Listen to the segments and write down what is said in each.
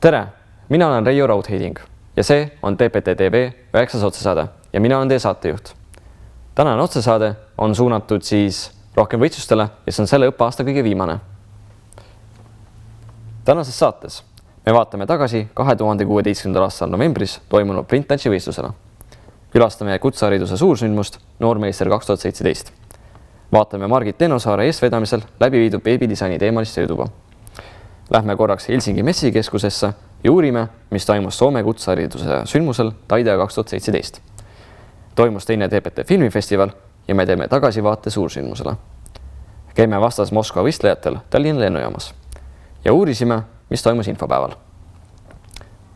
Tere, mina olen Reijo Raudheiding ja see on TPT TV 9. otsesaade ja mina olen teie saatejuht. Tänane otsesaade on suunatud siis rohkem võistlustele ja see on selle õppeaasta kõige viimane. Tänases saates me vaatame tagasi 2016. aastal novembris toimunud Printnatchi võistlusele. Külastame kutsehariduse suursündmust Noormeister 2017. Vaatame Margit Tenosaare eestvedamisel läbi viidud beebidisaini teemalist sõiduba. Lähme korraks Helsingi messikeskusesse ja uurime, mis toimus Soome kutsehariduse sündmusel Taidea 2017. Toimus teine TPT filmifestival ja me teeme tagasivaate suursündmusele. Käime vastas Moskva võistlejatel Tallinna lennujaamas ja uurisime, mis toimus infopäeval.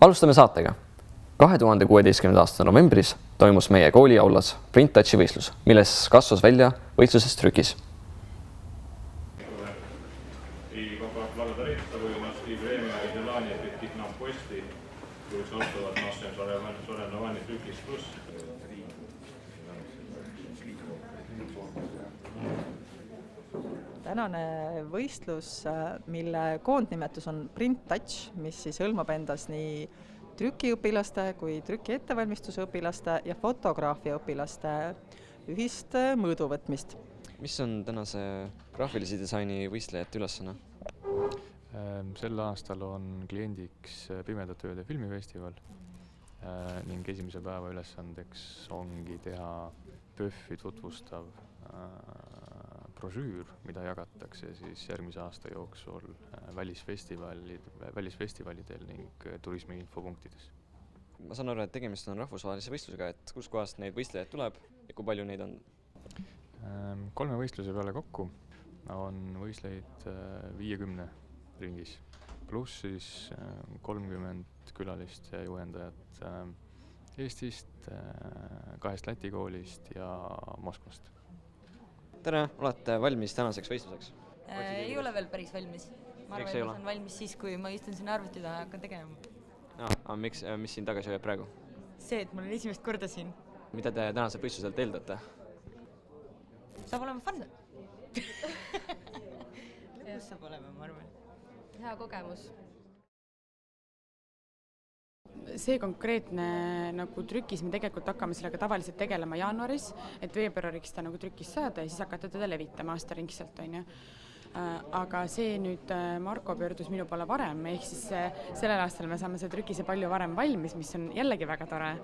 Alustame saatega. 2016. aasta novembris toimus meie kooli aulas Printnatchi võistlus, milles kasvas välja võistlusest trükis. Tänane võistlus, mille koondnimetus on Printnatch, mis siis hõlmab endas nii trükiõpilaste kui trüki ettevalmistuse õpilaste ja fotograafia õpilaste ühist mõõduvõtmist. Mis on tänase graafilise disaini võistlejate ülesanne? Sel aastal on kliendiks Pimedate ööde filmifestival ning esimese päeva ülesandeks ongi teha PÖFFi tutvustav brošüür, mida jagatakse siis järgmise aasta jooksul välisfestivalidel ning turismiinfopunktides. Ma saan aru, et tegemist on rahvusvahelise võistlusega, et kus kohast neid võistlejaid tuleb ja kui palju neid on? 3 võistluse peale kokku on võistlejaid 50 ringis, pluss siis 30 külalist ja juhendajat Eestist, 2 Läti koolist ja Moskvast. Tere, olete valmis tänaseks võistluseks? Ei ole veel päris valmis. Ma arvan, et ma saan valmis siis, kui ma istun siin arvuti taha ja hakkan tegema. Mis siin tagasi hoiab praegu? See, et ma olen esimest korda siin. Mida te tänase võistluselt eeldate? Saab olema fun. Lõpus saab olema, ma arvan. Hea kogemus. See konkreetne trükis me tegelikult hakkame sellega tavaliselt tegelema jaanuaris, et veebruariks ta trükis saada ja siis hakata teda levitama aastaringselt. Aga see nüüd Marko pöördus minu poole varem, ehk siis sellel aastal me saame see trükise palju varem valmis, mis on jällegi väga tore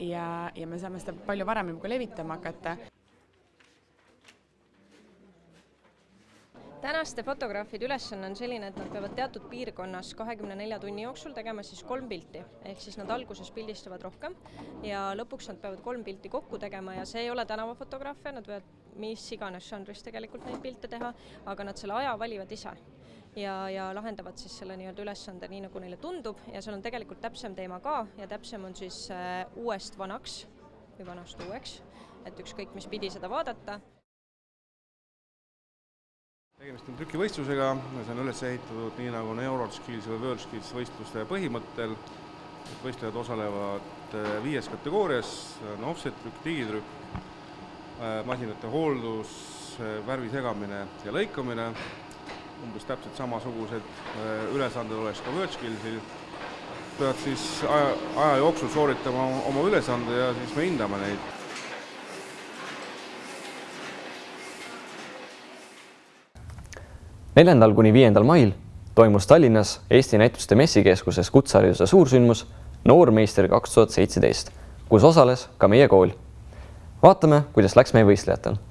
ja me saame seda palju varem juba levitama hakata. Tänaste fotograafide ülesanne on selline, et nad peavad teatud piirkonnas 24 tunni jooksul tegema siis 3 pilti. Ehk siis nad alguses pildistavad rohkem ja lõpuks nad peavad 3 pilti kokku tegema ja see ei ole tänavafotograafia, nad võivad mis iganes žanris tegelikult neid pilte teha, aga nad selle aja valivad ise ja lahendavad siis selle ülesande nii, nagu neile tundub ja seal on tegelikult täpsem teema ka ja täpsem on siis uuest vanaks või vanast uueks, et ükskõik mis pidi seda vaadata. Tegemist on trükivõistlusega, see on üles ehitatud nii nagu EuroSkills või WorldSkills võistluste põhimõttel. Võistlejad osalevad 5 kategoorias, on offset trükk, digitrükk, masinate hooldus, värvi segamine ja lõikamine. Umbes täpselt samasugused ülesanded oleks ka WorldSkillsil. Peavad siis aja jooksul sooritama oma ülesande ja siis me hindame neid. 4. kuni 5. mail toimus Tallinnas Eesti näituste messikeskuses kutsehariduse suursündmus Noormeister 2017, kus osales ka meie kool. Vaatame, kuidas läks meie võistlejatel.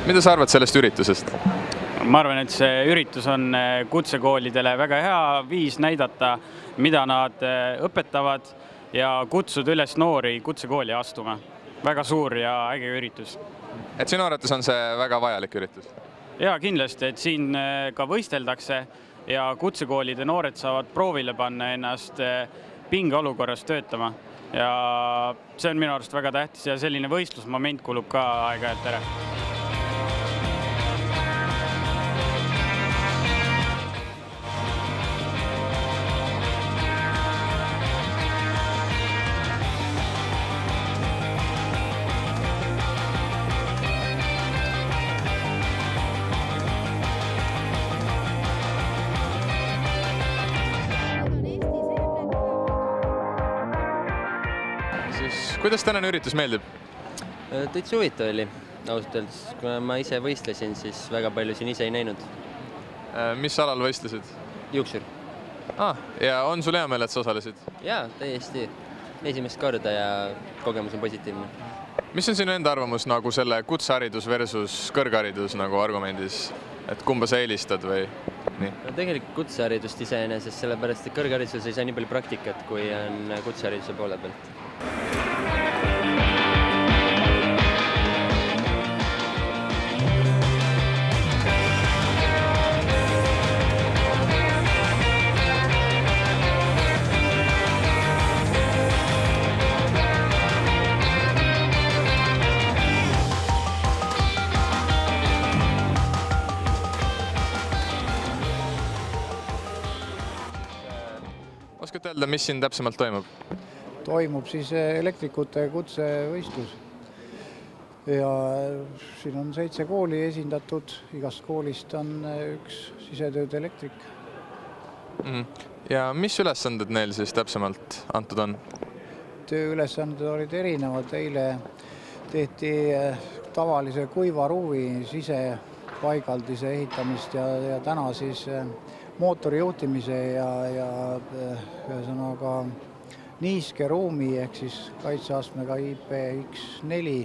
Mida sa arvad sellest üritusest? Ma arvan, et see üritus on kutsekoolidele väga hea viis näidata, mida nad õpetavad ja kutsuda üles noori kutsekooli astuma. Väga suur ja äge üritus. Et sinu arvates on see väga vajalik üritus? Ja kindlasti, et siin ka võisteldakse ja kutsekoolide noored saavad proovile panna ennast pingeolukorras töötama. Ja see on minu arust väga tähtis ja selline võistlusmoment kulub ka aeg-ajalt ära. Kuidas tänane üritus meeldib? Täitsa huvitav oli, ausalt öeldes. Kuna ma ise võistlesin, siis väga palju siin ise ei näinud. Mis alal võistlesid? Juuksur. Ja on sul hea meel, et sa osalesid? Jaa, täiesti. Esimest korda ja kogemus on positiivne. Mis on sinu enda arvamus nagu selle kutseharidus versus kõrgharidus nagu argumendis? Et kumba sa eelistad või nii? No, tegelikult kutseharidust iseenesest, sellepärast et kõrghariduses ei saa nii palju praktikat, kui on kutsehariduse poole pealt. Oskate öelda, mis siin täpsemalt toimub? Toimub siis elektrikute kutsevõistlus. Ja siin on 7 kooli esindatud, igast koolist on üks sisetööd elektrik. Ja mis ülesanded neil siis täpsemalt antud on? Tööülesanded olid erinevad. Eile tehti tavalise kuivaruuvi sisepaigaldise ehitamist ja täna siis mootori juhtimise ja ühesõnaga niiske ruumi ehk siis kaitseastmega IPX4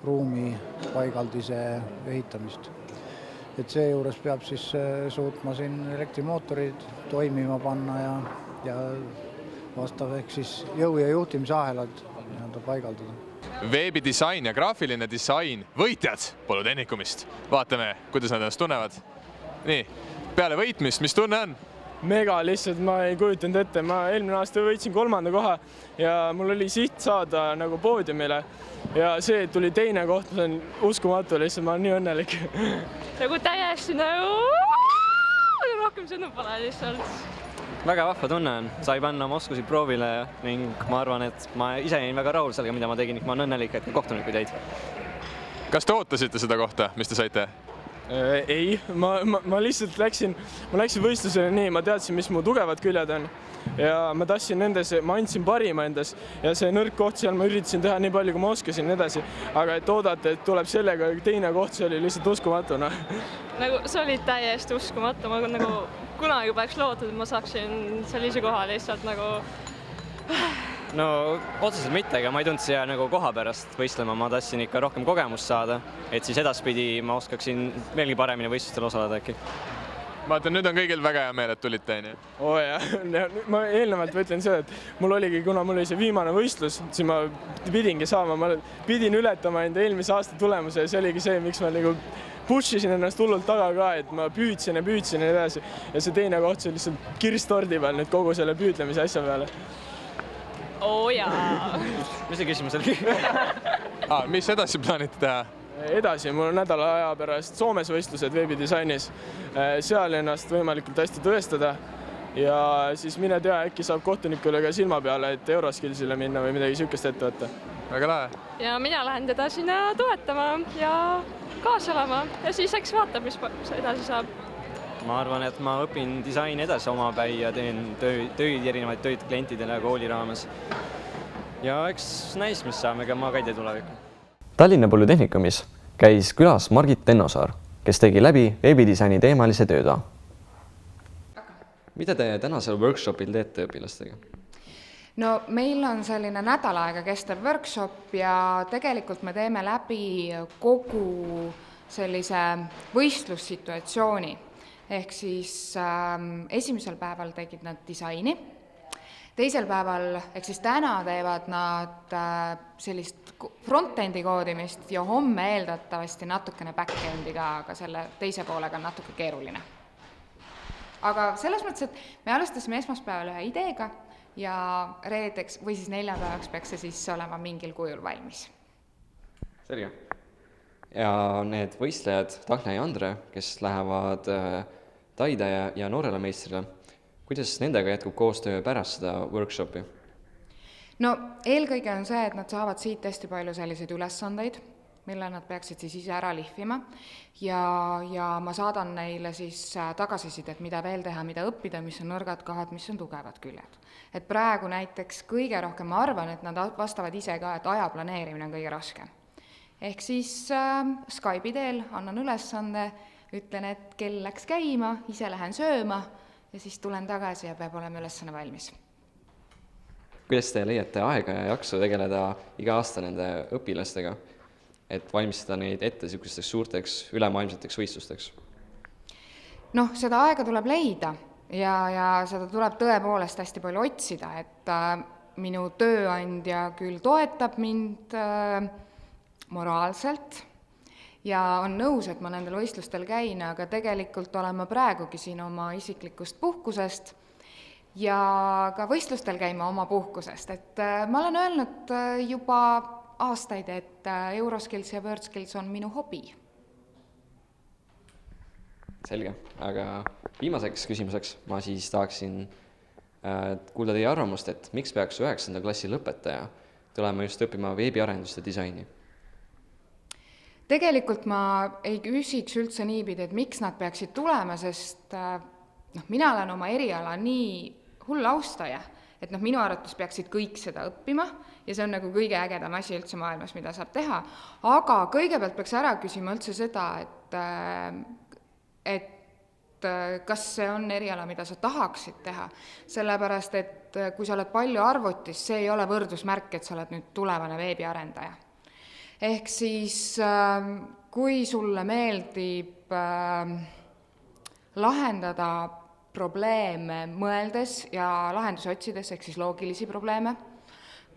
ruumi paigaldise ehitamist. Et see juures peab siis suutma siin elektrimootorid toimima panna ja vastav ehk siis jõu- ja juhtimisahelad paigaldada. Veebidisain ja graafiline disain võitjad Polütehnikumist. Vaatame, kuidas nad ennast tunnevad. Nii, peale võitmist, mis tunne on? Mega lihtsalt, ma ei kujutanud ette. Ma eelmine aasta võitsin 3. koha ja mul oli siht saada nagu poodiumile. Ja see tuli 2. koht, see on uskumatu lihtsalt, ma olen nii õnnelik. Nagu täiesti rohkem sõnu pole lihtsalt. Väga vahva tunne on. Sai panna oma oskusi proovile ning ma arvan, et ma ise jäin väga rahul sellega, mida ma tegin. Ma olen õnnelik, et kohtunikud jäid. Kas te ootasite seda kohta, mis te saite? Ei, ma lihtsalt läksin võistlusele nii, ma teadsin, mis mu tugevad küljed on ja ma tahtsin nendes, ma andsin parima endas ja see nõrk koht seal ma üritasin teha nii palju, kui ma oskasin edasi, aga et oodata, et tuleb sellega 2. koht, see oli lihtsalt uskumatu. Nagu see oli täiesti uskumatu, ma nagu kunagi poleks lootnud, et ma saaksin sellise koha lihtsalt nagu... No otseselt mitte, aga ma ei tulnud siia nagu koha pärast võistlema, ma tahtsin ikka rohkem kogemust saada, et siis edaspidi ma oskaksin veelgi paremini võistlustel osaleda äkki. Ma ütlen, nüüd on kõigil väga hea meel, et tulite, nii? Ma eelnevalt võtlen seda, et mul oligi, kuna mul oli see viimane võistlus, siis ma pidingi saama, ma pidin ületama enda eelmise aasta tulemuse ja see oligi see, miks ma nagu pushisin ennast hullult taga ka, et ma püüdsin ja edasi ja see 2. koht see lihtsalt kirstordi peal nüüd kogu selle püüdlemise asja peale. Jaa. Mis see küsimus oli? Mis edasi plaanite teha? Edasi, mul on nädala aja pärast Soomes võistlused veebidisainis. Seal ennast võimalikult hästi tõestada ja siis mine tea, äkki saab kohtunikule ka silma peale, et Euroskillsile minna või midagi sihukest ette võtta. Väga lahe. Ja mina lähen teda sinna toetama ja kaasa olema ja siis eks vaatab, mis edasi saab. Ma arvan, et ma õpin disaini edasi omapäi ja teen erinevaid töid klientidele kooli raames. Ja eks näis, mis saame, ega ma ka ei tee tulevikku. Tallinna Polütehnikumis käis külas Margit Tennosaar, kes tegi läbi veebidisaini teemalise tööda. Mida te tänasel workshopil teete õpilastega? No meil on selline nädal aega kestev workshop ja tegelikult me teeme läbi kogu sellise võistlussituatsiooni. Ehk siis esimesel päeval tegid nad disaini, teisel päeval, ehk siis täna teevad nad sellist front-endi koodimist ja homme eeldatavasti natukene back-endi ka, aga selle teise poolega on natuke keeruline. Aga selles mõttes, et me alustasime esmaspäeval ühe ideega ja reedeks või siis neljapäevaks peaks see siis olema mingil kujul valmis. Selge. Ja need võistlejad, Tahne ja Andre, kes lähevad Taide ja noorele meistrile, kuidas nendega jätkub koostöö pärast seda workshopi? No eelkõige on see, et nad saavad siit hästi palju selliseid ülesandeid, mille nad peaksid siis ise ära lihvima ja ma saadan neile siis tagasisidet, mida veel teha, mida õppida, mis on nõrgad kohad, mis on tugevad küljed. Et praegu näiteks kõige rohkem ma arvan, et nad vastavad ise ka, et aja planeerimine on kõige raskem. Ehk siis Skype'i teel annan ülesande, ütlen, et kell läks käima, ise lähen sööma ja siis tulen tagasi ja peab olema ülesanne valmis. Kuidas te leiate aega ja jaksu tegeleda iga aasta nende õpilastega, et valmistada neid ette niisugusteks suurteks ülemaailmseteks võistlusteks? Noh, seda aega tuleb leida ja seda tuleb tõepoolest hästi palju otsida, et minu tööandja küll toetab mind moraalselt ja on nõus, et ma nendel võistlustel käin, aga tegelikult olen ma praegugi siin oma isiklikust puhkusest ja ka võistlustel käima oma puhkusest, et ma olen öelnud juba aastaid, et Euroskills ja WorldSkills on minu hobi. Selge, aga viimaseks küsimuseks ma siis tahaksin kuulda teie arvamust, et miks peaks 9. klassi lõpetaja tulema just õppima veebiarendust ja disaini? Tegelikult ma ei küsiks üldse niipidi, et miks nad peaksid tulema, sest mina olen oma eriala nii hull austaja, et minu arvates peaksid kõik seda õppima ja see on nagu kõige ägedam asi üldse maailmas, mida saab teha. Aga kõigepealt peaks ära küsima üldse seda, et kas see on eriala, mida sa tahaksid teha, sellepärast, et kui sa oled palju arvutis, see ei ole võrdusmärk, et sa oled nüüd tulevane veebiarendaja. Ehk siis, kui sulle meeldib lahendada probleeme mõeldes ja lahendusi otsides, ehk siis loogilisi probleeme,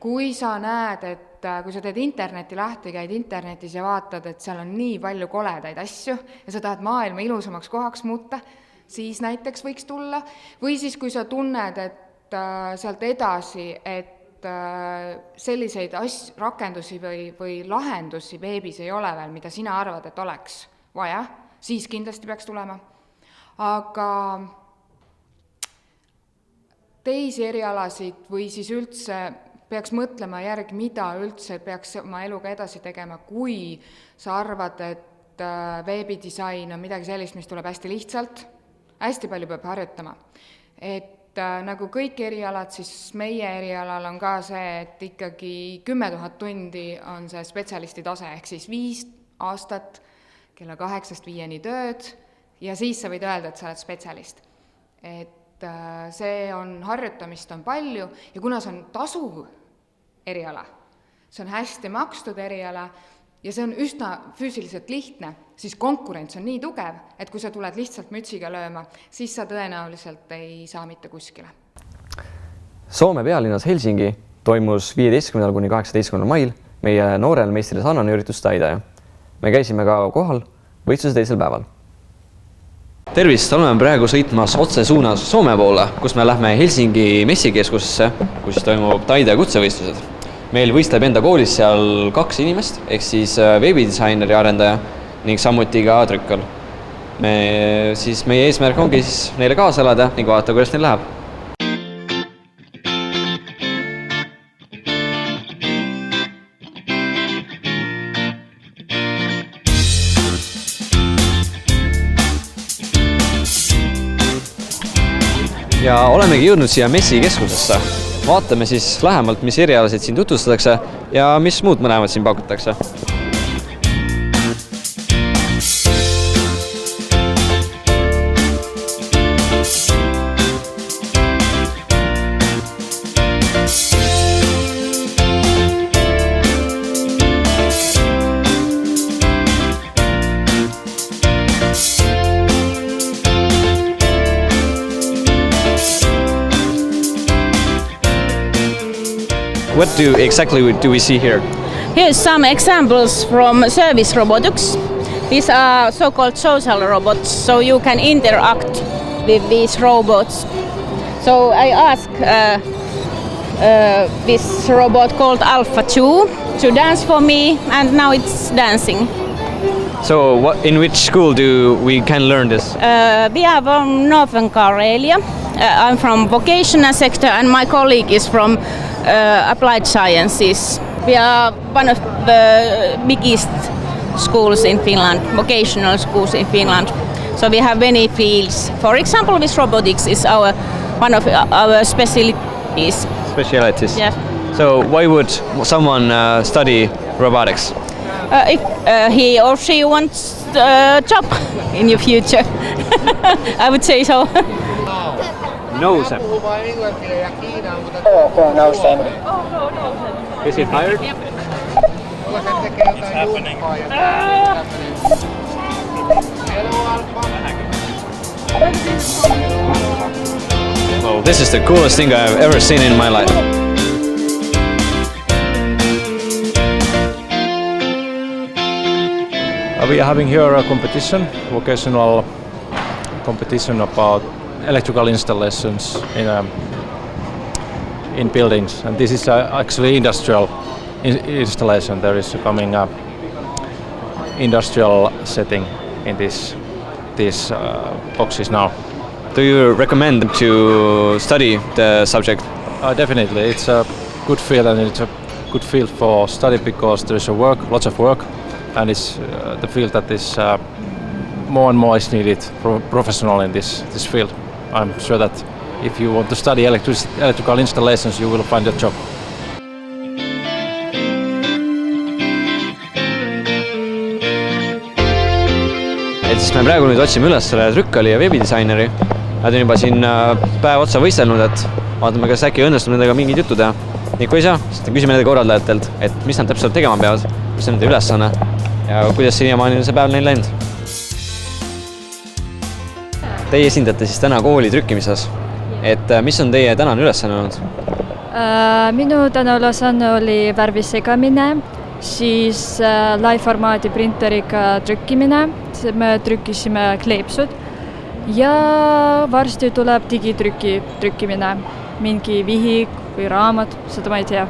kui sa näed, et kui sa teed interneti lahti, käid internetis ja vaatad, et seal on nii palju koledaid asju ja sa tahad maailma ilusamaks kohaks muuta, siis näiteks võiks tulla. Või siis, kui sa tunned, et sealt edasi, et selliseid rakendusi või lahendusi veebis ei ole veel, mida sina arvad, et oleks vaja, siis kindlasti peaks tulema. Aga teisi erialasid või siis üldse peaks mõtlema järgi, mida üldse peaks oma eluga edasi tegema, kui sa arvad, et veebidisain on midagi sellist, mis tuleb hästi lihtsalt, hästi palju peab harjutama. Et nagu kõik erialad, siis meie erialal on ka see, et ikkagi 10 000 tundi on see spetsialisti tase, ehk siis 5 aastat kella 8-5 tööd ja siis sa võid öelda, et sa oled spetsialist. Et see on, harjutamist on palju ja kuna see on tasuv eriala, see on hästi makstud eriala ja see on üsna füüsiliselt lihtne, siis konkurents on nii tugev, et kui sa tuled lihtsalt mütsiga lööma, siis sa tõenäoliselt ei saa mitte kuskile. Soome pealinnas Helsingi toimus 15. kuni 18. mail meie noorel meistrile sarnane üritus Taide. Me käisime ka kohal võistluse teisel päeval. Tervist, oleme praegu sõitmas otse suunas Soome poole, kus me lähme Helsingi messikeskusesse, kus toimub Taide kutsevõistlused. Meil võistleb enda koolis seal 2 inimest, ehk siis veebidisaineri arendaja ning samuti ka trükkal. Meie eesmärk ongi siis neile kaasa elada ning vaadata, kuidas neil läheb. Ja olemegi jõudnud siia messikeskusesse. Vaatame siis lähemalt, mis erialasid siin tutvustatakse ja mis muud mõlemad siin pakutakse. what exactly do we see here? Here's some examples from service robotics. These are so-called social robots, so you can interact with these robots. So I asked this robot called Alpha 2 to dance for me, and now it's dancing. So in which school do we can learn this? We are from Northern Karelia. I'm from vocational sector, and my colleague is from applied sciences. We are one of the biggest schools in Finland, vocational schools in Finland. So we have many fields. For example, with robotics is one of our specialties. Specialities? Yes. So why would someone study robotics? If he or she wants a job in your future, I would say so. No, Sam. No, Sam. Is it hired? It's happening. Oh, this is the coolest thing I've ever seen in my life. We are having here a competition, vocational competition about electrical installations in buildings, and this is actually industrial installation. There is coming a industrial setting in these boxes now. Do you recommend to study the subject? Definitely, it's a good field, and it's a good field for study because there is lots of work, and it's the field that is more and more is needed professional in this field. I'm sure that if you want to study electrical installations, you will find a job. Et siis me praegu nüüd otsime üles selle trükkali ja veebidisaineri. Nad on juba siin päev otsa võistelnud, et vaatame, kas äkki õnnestub nendega mingid juttu teha. Nii kui ei saa, siis küsime nende korraldajatelt, et mis nad täpselt tegema peavad, mis on nende ülesanne ja kuidas siiamaani on see päev neil läinud. Teie esindate siis täna kooli trükkimises, et mis on teie tänane ülesanne olnud? Minu täna ülesanne oli värvi segamine, siis live-formaadi printeriga trükkimine, me trükkisime kleepsud ja varsti tuleb digitrükkimine, mingi vihik või raamat, seda ma ei tea.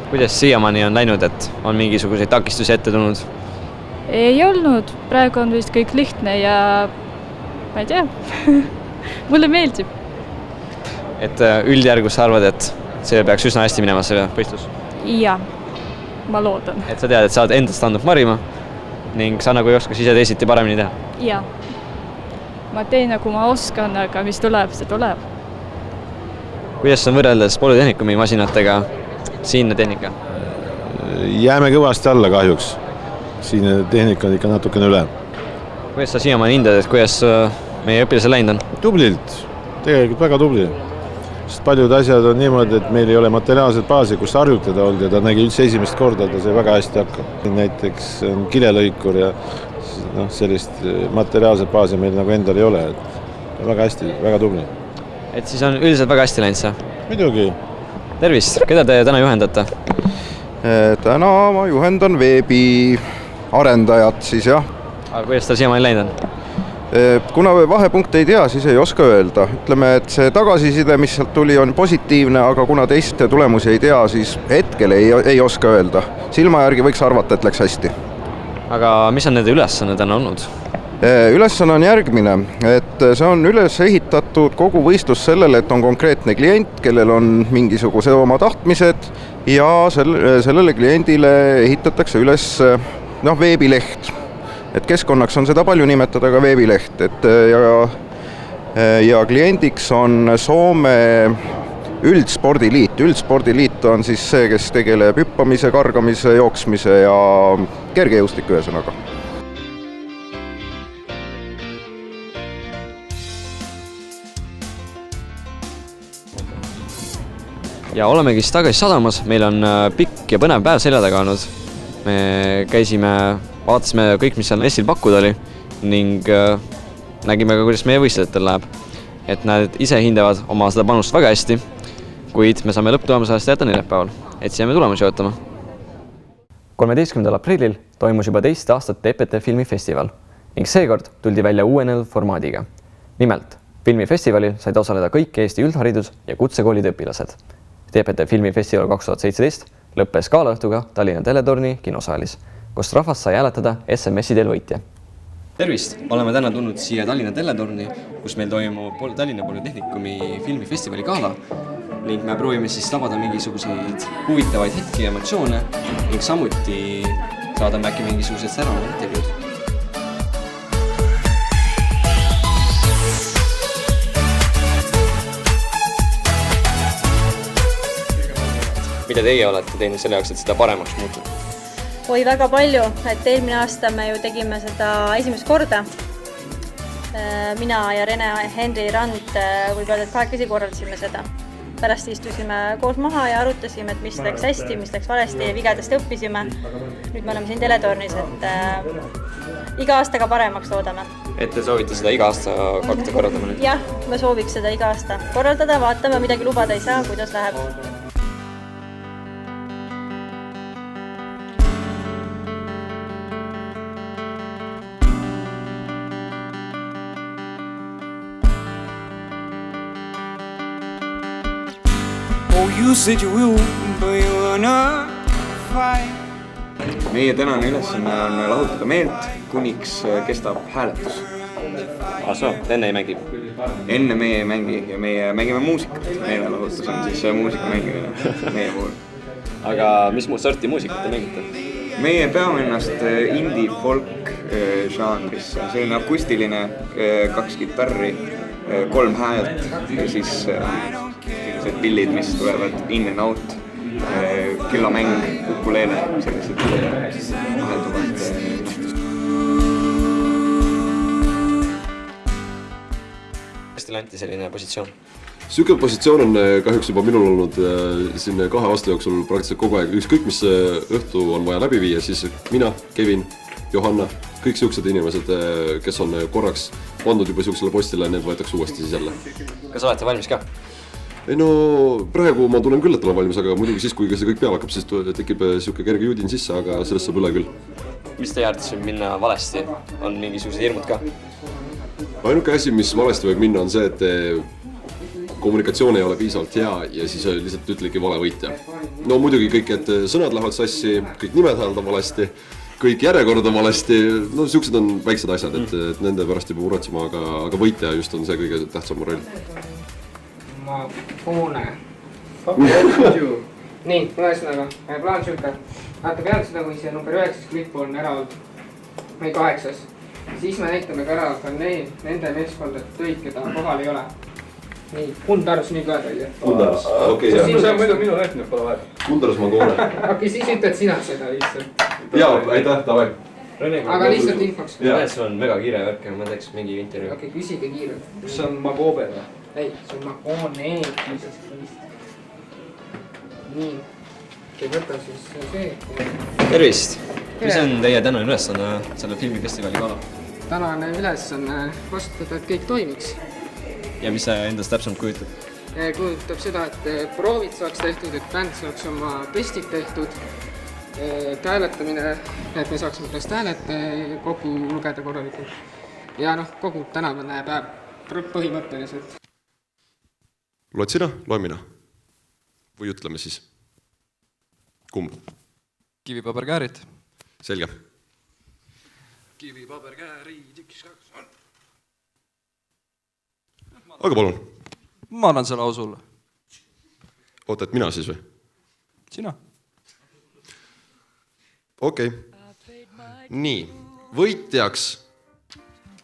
Kuidas siiamaani on läinud, et on mingisuguseid takistusi ette tulnud? Ei olnud, praegu on vist kõik lihtne ja ma ei tea, mulle meeldib. Et üldjärgus sa arvad, et see peaks üsna hästi minema see võistlus? Ja, ma loodan. Et sa tead, et saad endast andnud parima ning sa nagu ei oska ise teisiti paremini teha? Ja, ma teen nagu ma oskan, aga mis tuleb, see tuleb. Kuidas on võrreldes Polütehnikumi masinatega siinne tehnika? Jääme kõvasti alla kahjuks. Siinne tehnika on ikka natukene üle. Kuidas sa siiamaani hindad, et kuidas meie õpilasel läinud on? Tublilt, tegelikult väga tubli. Sest paljud asjad on niimoodi, et meil ei ole materiaalset baasi, kus harjutada olnud ja ta nägi üldse esimest korda, ta sai väga hästi hakkab. Näiteks on kilelõikur ja sellist materiaalset baasi meil nagu endal ei ole. Väga hästi, väga tubli. Et siis on üldiselt väga hästi läinud see? Muidugi. Tervist, keda te täna juhendate? Täna ma juhendan veebi arendajat siis jah. Aga kuidas ta siiamaani läinud on? Kuna vahepunkt ei tea, siis ei oska öelda. Ütleme, et see tagasiside, mis sealt tuli, on positiivne, aga kuna teiste tulemusi ei tea, siis hetkel ei oska öelda. Silma järgi võiks arvata, et läks hästi. Aga mis on nende ülesanne täna olnud? Ülesanne on järgmine, et see on üles ehitatud kogu võistlus sellele, et on konkreetne klient, kellel on mingisuguse oma tahtmised ja sellele kliendile ehitatakse üles veebileht. Et keskkonnaks on seda palju nimetada ka veebileht, ja kliendiks on Soome üldspordiliit. Üldspordiliit on siis see, kes tegeleb hüppamise, kargamise, jooksmise ja kergejõustiku ühesõnaga. Ja olemegi siis tagasi sadamas, meil on pikk ja põnev päev selja taga olnud. Me käisime, vaatasime kõik, mis seal Essil pakkuda oli ning nägime ka, kuidas meie võistlejatel läheb. Et nad ise hindavad oma seda panust väga hästi kuid me saame lõpptulemuse eest teada neljapäeval, et siis jääme tulemusi ootama. 13. aprillil toimus juba teist aastat TPT filmifestival ning seekord tuldi välja uuenenud formaadiga. Nimelt, filmifestivalil said osaleda kõik Eesti üldharidus- ja kutsekoolide õpilased. TPT filmifestival 2017 lõppes gaalaõhtuga Tallinna Teletorni kinosaalis, kus rahvas sai hääletada SMS-i teel võitja. Tervist! Oleme täna tulnud siia Tallinna Teletorni, kus meil toimub Tallinna Polütehnikumi filmifestivali gala ning me proovime siis tabada mingisuguseid huvitavaid hetki ja emotsioone ning samuti saada äkki mingisugused säravad intervjuud. Mida teie olete teinud selle jaoks, et seda paremaks muutuda? Oi, väga palju, et eelmine aasta me ju tegime seda esimest korda. Mina ja Rene Henri Rand võib öelda, et kahekesi korraldasime seda. Pärast istusime koos maha ja arutasime, et mis läks hästi, mis läks valesti ja vigadest õppisime. Nüüd me oleme siin Teletornis, et iga aastaga paremaks loodame. Et te soovite seda iga aasta hakata korraldama nüüd? Jah, me sooviks seda iga aasta korraldada, vaatame, midagi lubada ei saa, kuidas läheb. You said you will, but you were not fine. Meie tänane ülesanne on lahutada meelt, kuniks kestab hääletus. Asoo, enne ei mängi? Enne meie ei mängi ja meie mängime muusikat. Meelelahutus on siis muusika mängimine meie puhul. Aga mis muud sorti muusikat te mängite? Meie peame ennast indie-folk žanrisse. See on akustiline, 2 kitarri, 3 häält ja siis sellised pillid, mis tulevad in and out, kellamäng, ukuleele, sellised vahelduvad. Hästi lanti selline positsioon? Sükkel positsioon on kahjuks juba minul olnud siin 2 aasta jooksul praktiliselt kogu aeg. Ükskõik, mis õhtu on vaja läbi viia, siis mina, Kevin, Johanna, kõik siuksed inimesed, kes on korraks pandud juba siuksele postile, need võetakse uuesti siis jälle. Kas olete valmis ka? Ei no, praegu ma tunnen küll, et olen valmis, aga muidugi siis, kui see kõik peale hakkab, siis tekib siuke kerge judin sisse, aga sellest saab üle küll. Mis teie arvates võib minna valesti? On mingisugused hirmud ka? Ainuke asi, mis valesti võib minna, on see, et kommunikatsioon ei ole piisavalt hea ja siis lihtsalt ütlegi vale võitja. No muidugi kõik, et sõnad lähevad sassi, kõik nimed häälda valesti, kõik järjekorda valesti, no siuksed on väiksed asjad, et nende pärast juba muretsema, aga võitja just on see kõige tähtsam roll. Ma poone. Nii, ühesõnaga, plaan siuke. Vaata pealt seda, kui see number 9 klipp on ära olnud, või 8. Siis me näitame ka ära ka nende meeskondade töid, keda kohal ei ole. Nii, Kundarus nii ka teil. Kundarus, okei. See on muidu minu lehtne, pole vaja. Kundarus ma koole. Okei, siis ütled sina seda lihtsalt. Jaa, aitäh, davai. Aga lihtsalt infoks. Sul on väga kiire värk ja ma teeks mingi intervjuu. Okei, küsige kiirelt. Kus see on Magobe või? Ei, see on Magone. Nii, te võta siis see. Tervist! Mis on teie tänane ülesanne selle filmifestivali gala? Tänane ülesanne vastutada, et kõik toimiks. Ja mis see endast täpsemalt kujutab? Kujutab seda, et proovid saaks tehtud, et bänd saaks oma testid tehtud, hääletamine, et me saaksime pärast häälet kokku lugeda korralikult. Ja kogu tänavane päev põhimõtteliselt. Loed sina, loe mina. Või ütleme siis. Kumb? Kivi, paber, käärid. Selge. Kivi, paber, käärid, 1, 2, 3. Aga palun. Ma annan selle au sulle. Oota, et mina siis või? Sina. Okei. Nii, võitjaks.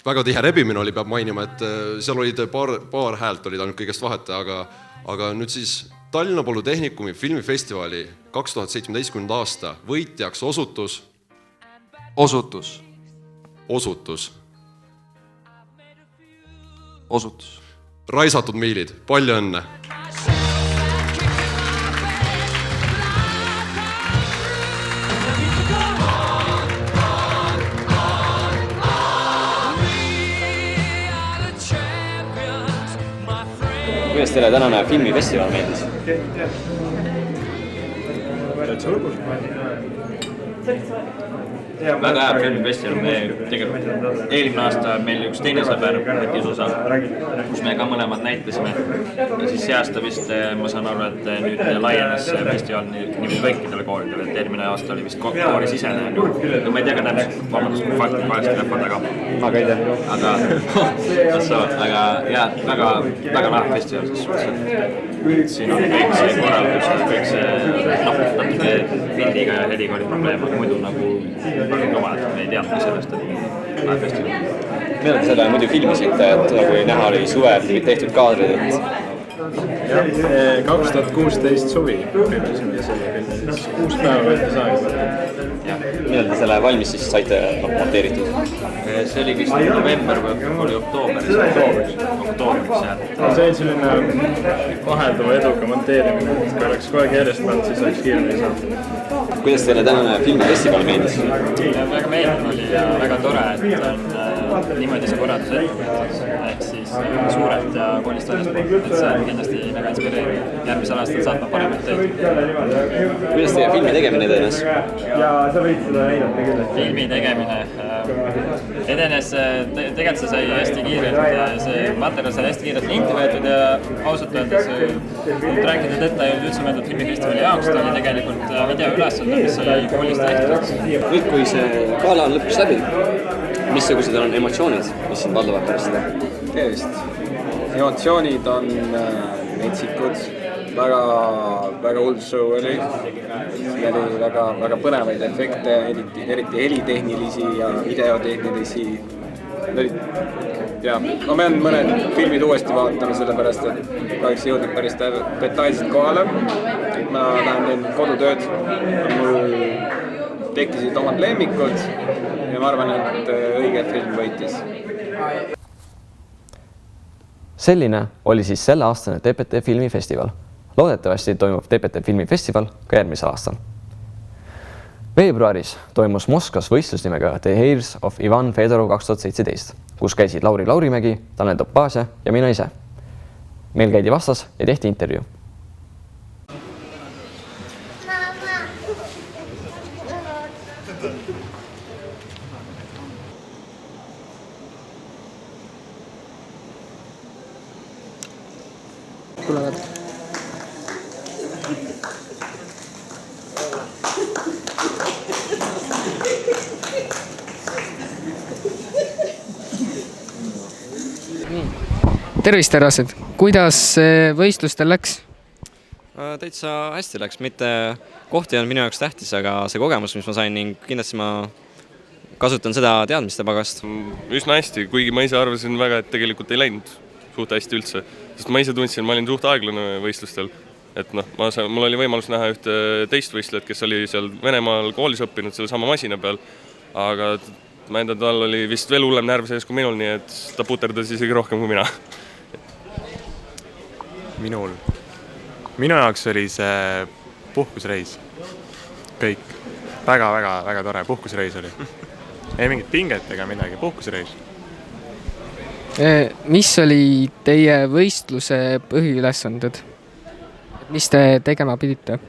Väga tihe rebimine oli, peab mainima, et seal olid paar häält olid ainult kõigest vahet, aga nüüd siis Tallinna Polütehnikumi filmifestivali 2017. aasta võitjaks osutus. Raisatud miilid, palju õnne! kuidas teile tänane filmifestival meeldis? väga hea filmifestival, me tegelikult eelmine aasta meil üks teine sõber võttis osa, kus me ka mõlemad näitasime ja siis see aasta vist ma saan aru, et nüüd laienes festival niimoodi kõikidele kooridele, et eelmine aasta oli vist koorisisene, no ma ei tea ka täpselt, vabandust, kui fakti valesti lähevad, aga jaa, väga lahe festival selles suhtes, et siin on kõik see korraldus, kõik see natuke pildiga ja heliga oli probleem, aga muidu nagu väga kõva, et me ei teadnud sellest, et lahe festival. Meil on selle muidu filmisite, et kui näha oli suvel tehtud kaadrid, et 2016 suvi filmisime selle filmi, siis 6 päeva võttes aega. Millal te selle valmis siis saite monteeritud? See oli vist november või oli oktooberis, jah. See on selline vahelduva eduga monteerimine, et kui oleks kogu aeg järjest pannud, siis oleks kiiremini saanud. Kuidas teile tänane filmifestival meeldis? Väga meeldiv oli ja väga tore, et on niimoodi see korraldus ehk siis suurelt ja koolist väljaspool, et see on kindlasti väga inspireeriv. Järgmisel aastal saatma paremaid töid. Kuidas teie filmi tegemine edenes? Filmi tegemine edenes, tegelikult see sai hästi kiirelt, see materjal sai hästi kiirelt linti võetud ja ausalt öeldes rääkida deta ei olnud üldse mõeldud filmifestivali jaoks, ta oli tegelikult videoülesande, mis sai koolist tehtud. Nüüd, kui see gala on lõpuks läbi, missugused on emotsioonid, mis siin valdavad pärast seda? Tervist! Emotsioonid on metsikud, väga hull show oli. Siin oli väga põnevaid efekte, eriti helitehnilisi ja videotehnilisi. Ma pean mõned filmid uuesti vaatama, sellepärast et kahjuks jõudnud päris detailselt kohale. Ma lähen teen kodutööd, mul tekkisid omad lemmikud ja ma arvan, et õige film võitis. Selline oli siis selle aastane TPT filmifestival. Loodetavasti toimub TPT filmifestival ka järgmisel aastal. Veebruaris toimus Moskvas võistlus nimega The Heirs of Ivan Fedorov 2017, kus käisid Lauri Laurimägi, Tanel Topaasia ja mina ise. Meil käidi vastas ja tehti intervjuu. Tulevad. Tervist, härrased! Kuidas võistlustel läks? Täitsa hästi läks, mitte kohti on minu jaoks tähtis, aga see kogemus, mis ma sain ning kindlasti ma kasutan seda teadmiste pagast. Üsna hästi, kuigi ma ise arvasin väga, et tegelikult ei läinud suht hästi üldse. Sest ma ise tundsin, ma olin suht aeglane võistlustel. Et mul oli võimalus näha ühte teist võistlejat, kes oli seal Venemaal koolis õppinud selle sama masina peal. Aga ma enda tal oli vist veel hullem närv sees kui minul, nii et ta puterdas isegi rohkem kui mina. Minu jaoks oli see puhkusreis. Kõik. Väga tore puhkusreis oli. Ei mingit pinget ega midagi, puhkusreis. Mis oli teie võistluse põhiülesanded? Mis te tegema pidite?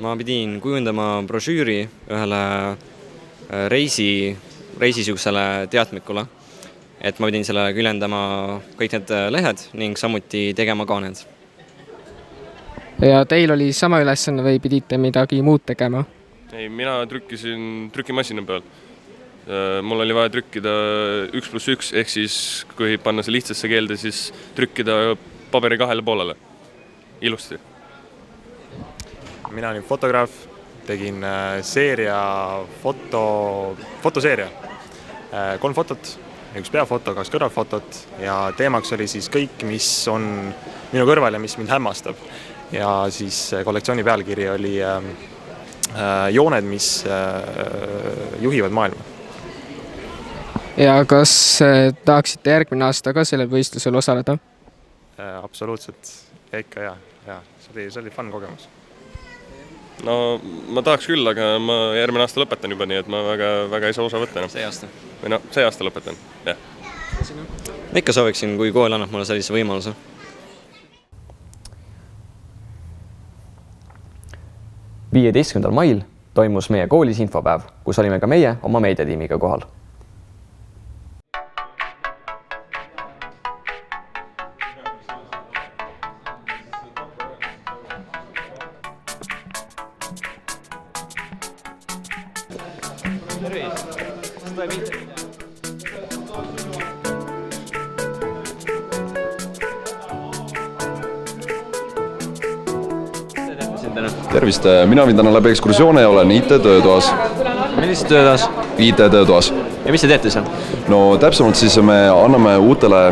Ma pidin kujundama brošüüri ühele reisisugusele teatmikule. Et ma pidin selle küljendama kõik need lehed ning samuti tegema kaaned. Ja teil oli sama ülesanne või pidite midagi muud tegema? Ei, mina trükkisin trükimasina peal. Mul oli vaja trükkida 1+1, ehk siis kui panna see lihtsasse keelde, siis trükkida paberi 2 poolele. Ilusti. Mina olin fotograaf, tegin fotoseeria. 3 fotot, 1 peafoto, 2 kõrvalfotot ja teemaks oli siis kõik, mis on minu kõrval ja mis mind hämmastab. Ja siis kollektsiooni pealkiri oli jooned, mis juhivad maailma. Ja kas tahaksite järgmine aasta ka sellel võistlusel osaleda? Absoluutselt, ikka ja. See oli fun kogemus. No ma tahaks küll, aga ma järgmine aasta lõpetan juba, nii et ma väga ei saa osa võtta enam. See aasta? Või see aasta lõpetan, jah. Ikka sooviksin, kui kool annab mulle sellise võimaluse. 15. mail toimus meie koolis infopäev, kus olime ka meie oma meediatiimiga kohal. Tervist, mina viin täna läbi ekskursioone ja olen IT-töötoas. Millises töötoas? IT-töötoas. Ja mis te teete seal? No täpsemalt siis me anname uutele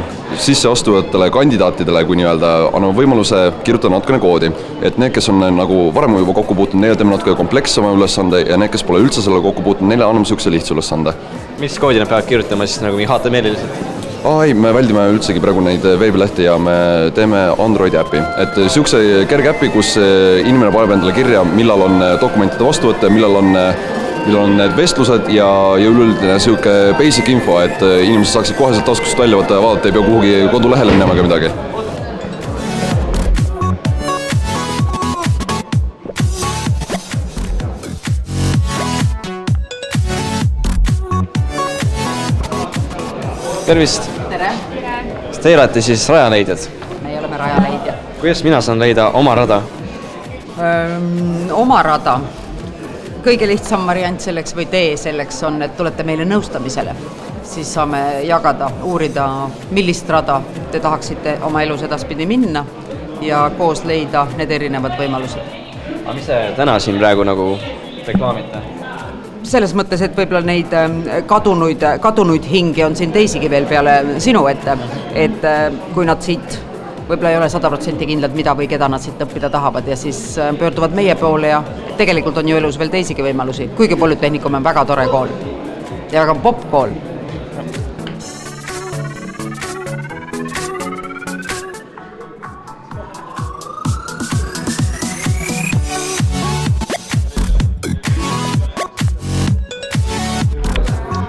sisseastuvatele kandidaatidele, kui nii-öelda anname võimaluse kirjutada natukene koodi. Et need, kes on nagu varem juba kokku puutunud, neile teeme natuke komplekssema ülesande ja need, kes pole üldse selle kokku puutunud, neile anname sihukese lihtsa ülesande. Mis koodi nad peavad kirjutama siis nagu HTML-iliselt? Ei, me väldime üldsegi praegu neid veebilehti ja me teeme Androidi äpi. Et sihukese kerge äpi, kus inimene paneb endale kirja, millal on dokumentide vastuvõtte, millal on need vestlused ja üleüldine sihuke basic info, et inimesed saaksid koheselt taskust välja võtta ja vaadata, ei pea kuhugi kodulehele minema ega midagi. Tervist! Tere! Kas te olete siis rajaleidjad? Me oleme rajaleidjad. Kuidas mina saan leida oma rada? Oma rada. Kõige lihtsam variant selleks või tee selleks on, et tulete meile nõustamisele. Siis saame jagada, uurida, millist rada te tahaksite oma elus edaspidi minna ja koos leida need erinevad võimalused. Aga mis te täna siin praegu nagu reklaamite? Selles mõttes, et võib-olla neid kadunuid hingi on siin teisigi veel peale sinu ette, et kui nad siit võib-olla ei ole 100% kindlad, mida või keda nad siit õppida tahavad ja siis pöörduvad meie poole ja tegelikult on ju elus veel teisigi võimalusi, kuigi Polütehnikum on väga tore kool ja väga popp kool.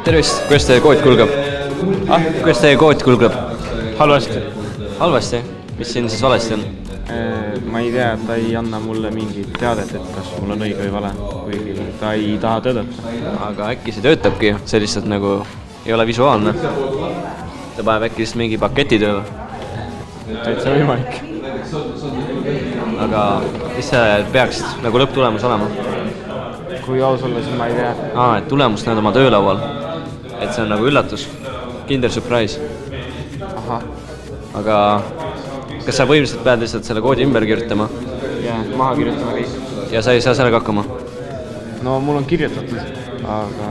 Tervist, kuidas teie kood kulgeb? Kuidas teie kood kulgeb? Halvasti. Halvasti? Mis siin siis valesti on? Ma ei tea, ta ei anna mulle mingit teadet, et kas mul on õige või vale, kuigi ta ei taha töötada. Aga äkki see töötabki, see lihtsalt nagu ei ole visuaalne? Ta paneb äkki lihtsalt mingi paketitöö? Täitsa võimalik. Aga mis see peaks nagu lõpptulemus olema? Kui aus olla, siis ma ei tea. Et tulemust näed oma töölaual. Et see on nagu üllatus. Kinder surprise. Ahah. Aga kas sa võimiliselt pead lihtsalt selle koodi ümber kirjutama? Jaa, maha kirjutama kõik. Ja sa ei saa sellega hakkama? No mul on kirjutatud, aga...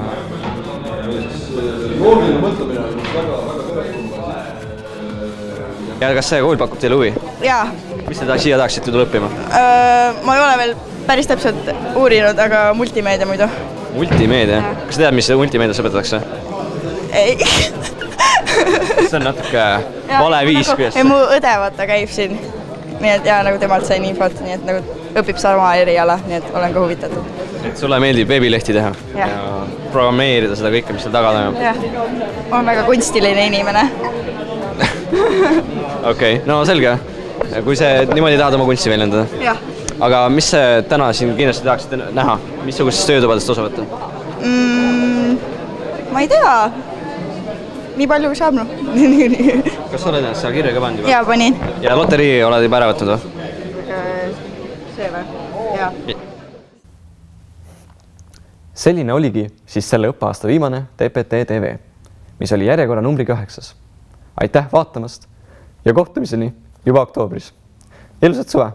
Ja kas see kool pakub teile huvi? Jaa. Mis te siia tahaksite tulla õppima? Ma ei ole veel päris täpselt uurinud, aga multimeedia muidu. Multimeedia? Kas sa tead, mis multimeedias õpetatakse? Ei. See on natuke vale viis. Mu õde vaata käib siin, nii et nagu temalt sain infot, nii et nagu õpib sama eriala, nii et olen ka huvitatud. Et sulle meeldib veebilehti teha ja programmeerida seda kõike, mis seal taga toimub? Jah, olen väga kunstiline inimene. Okei, no selge. Kui see niimoodi tahad oma kunsti väljendada? Jah. Aga mis täna siin kindlasti tahaksite näha? Missugustest töötubadest osa võtta? Ma ei tea. Nii palju kui saab, noh. Kas sa oled ennast seal kirja ka pannud juba? Jaa, panin. Ja loterii oled juba ära võtnud või? See või? Jaa. Selline oligi siis selle õppeaasta viimane TPT TV, mis oli järjekorra numbriga 9. Aitäh vaatamast ja kohtumiseni juba oktoobris. Ilusat suve!